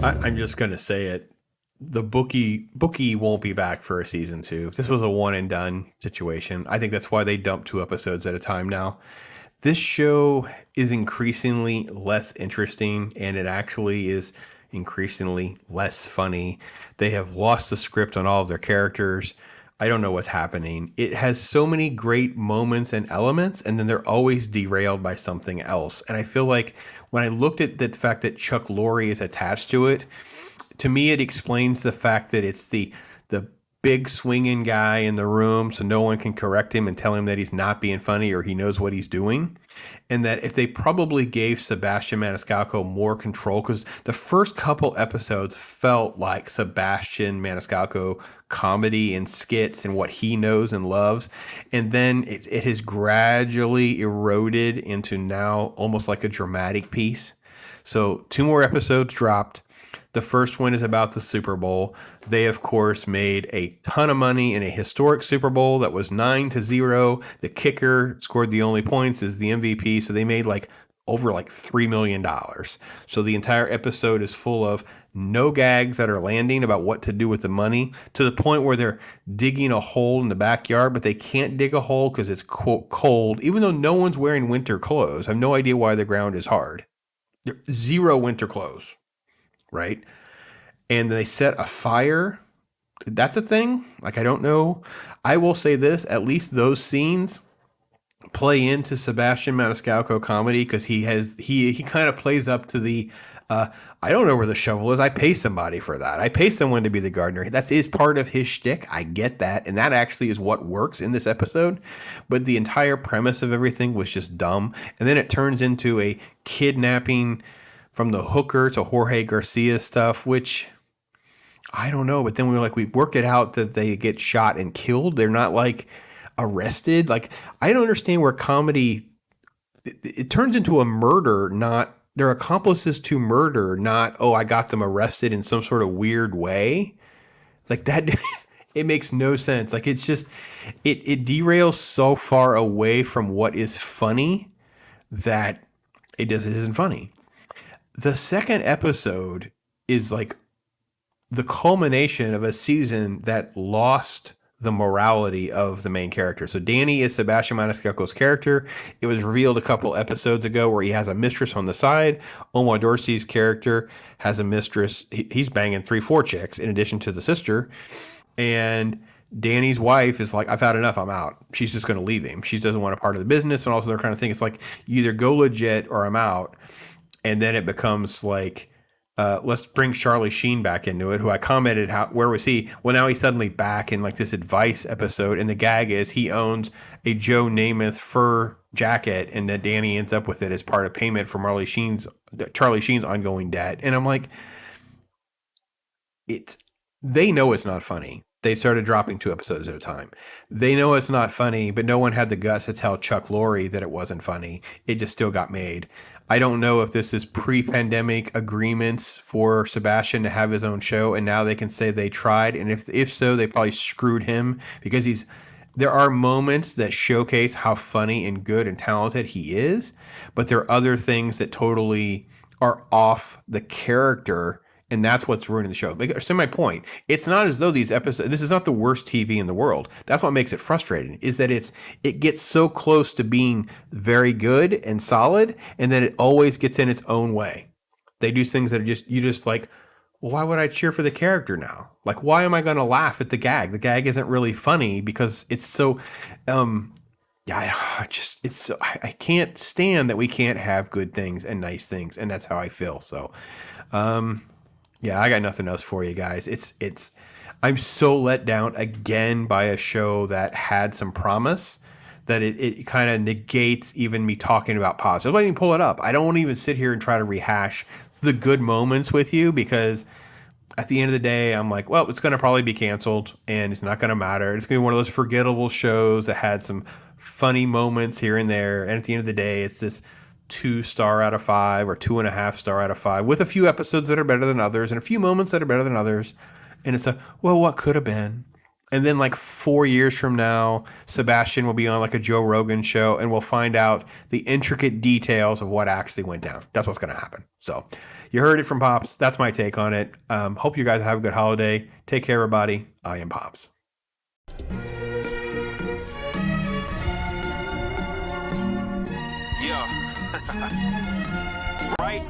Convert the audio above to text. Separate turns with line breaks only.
I'm just gonna say it. The bookie won't be back for a season two. This was a one and done situation. I think that's why they dump 2 episodes at a time now. This show is increasingly less interesting, and it actually is increasingly less funny. They have lost the script on all of their characters. I don't know what's happening. It has so many great moments and elements, and then they're always derailed by something else. And I feel like when I looked at the fact that Chuck Lorre is attached to it, to me it explains the fact that it's the big swinging guy in the room, so no one can correct him and tell him that he's not being funny or he knows what he's doing. And that if they probably gave Sebastian Maniscalco more control, because the first couple episodes felt like Sebastian Maniscalco comedy and skits and what he knows and loves. And then it has gradually eroded into now almost like a dramatic piece. So 2 more episodes dropped. The first one is about the Super Bowl. They, of course, made a ton of money in a historic Super Bowl that was 9-0. The kicker scored the only points as the MVP. So they made over $3 million. So the entire episode is full of no gags that are landing about what to do with the money, to the point where they're digging a hole in the backyard, but they can't dig a hole because it's, quote, cold, even though no one's wearing winter clothes. I have no idea why the ground is hard. Zero winter clothes. Right? And they set a fire. That's a thing. I don't know. I will say this, at least those scenes play into Sebastian Maniscalco comedy, because he kind of plays up to the I don't know where the shovel is. I pay somebody for that. I pay someone to be the gardener. That is part of his shtick. I get that. And that actually is what works in this episode. But the entire premise of everything was just dumb. And then it turns into a kidnapping from the hooker to Jorge Garcia stuff, which I don't know. But then we work it out that they get shot and killed. They're not arrested. I don't understand where comedy, it turns into a murder, not they're accomplices to murder, not, oh, I got them arrested in some sort of weird way. That, it makes no sense. It's just, it derails so far away from what is funny that it isn't funny. The second episode is the culmination of a season that lost the morality of the main character. So Danny is Sebastian Maniscalco's character. It was revealed a couple episodes ago where he has a mistress on the side. Omar Dorsey's character has a mistress. He's banging 3-4 chicks in addition to the sister. And Danny's wife is like, I've had enough. I'm out. She's just going to leave him. She doesn't want a part of the business and also their kind of thing. It's you either go legit or I'm out. And then it becomes let's bring Charlie Sheen back into it, who I commented, where was he? Well, now he's suddenly back in this advice episode. And the gag is he owns a Joe Namath fur jacket, and that Danny ends up with it as part of payment for Charlie Sheen's ongoing debt. And I'm like, they know it's not funny. They started dropping 2 episodes at a time. They know it's not funny, but no one had the guts to tell Chuck Lorre that it wasn't funny. It just still got made. I don't know if this is pre-pandemic agreements for Sebastian to have his own show, and now they can say they tried. And if so, they probably screwed him, because there are moments that showcase how funny and good and talented he is, but there are other things that totally are off the character. And that's what's ruining the show. So my point, it's not as though these episodes, this is not the worst TV in the world. That's what makes it frustrating, is that it gets so close to being very good and solid, and then it always gets in its own way. They do things that are you just well, why would I cheer for the character now? Why am I going to laugh at the gag? The gag isn't really funny because it's so, yeah, I can't stand that we can't have good things and nice things. And that's how I feel. So, yeah, I got nothing else for you guys. I'm so let down again by a show that had some promise that it kind of negates even me talking about positives. I didn't even pull it up. I don't want to even sit here and try to rehash the good moments with you, because at the end of the day, I'm well, it's going to probably be canceled and it's not going to matter. It's going to be one of those forgettable shows that had some funny moments here and there. And at the end of the day, it's this 2-star out of 5 or 2.5-star out of 5, with a few episodes that are better than others and a few moments that are better than others. And it's well, what could have been? And then like 4 years from now, Sebastian will be on like a Joe Rogan show and we'll find out the intricate details of what actually went down. That's what's going to happen. So you heard it from Pops. That's my take on it. Hope you guys have a good holiday. Take care, everybody. I am Pops.
Yeah. Right?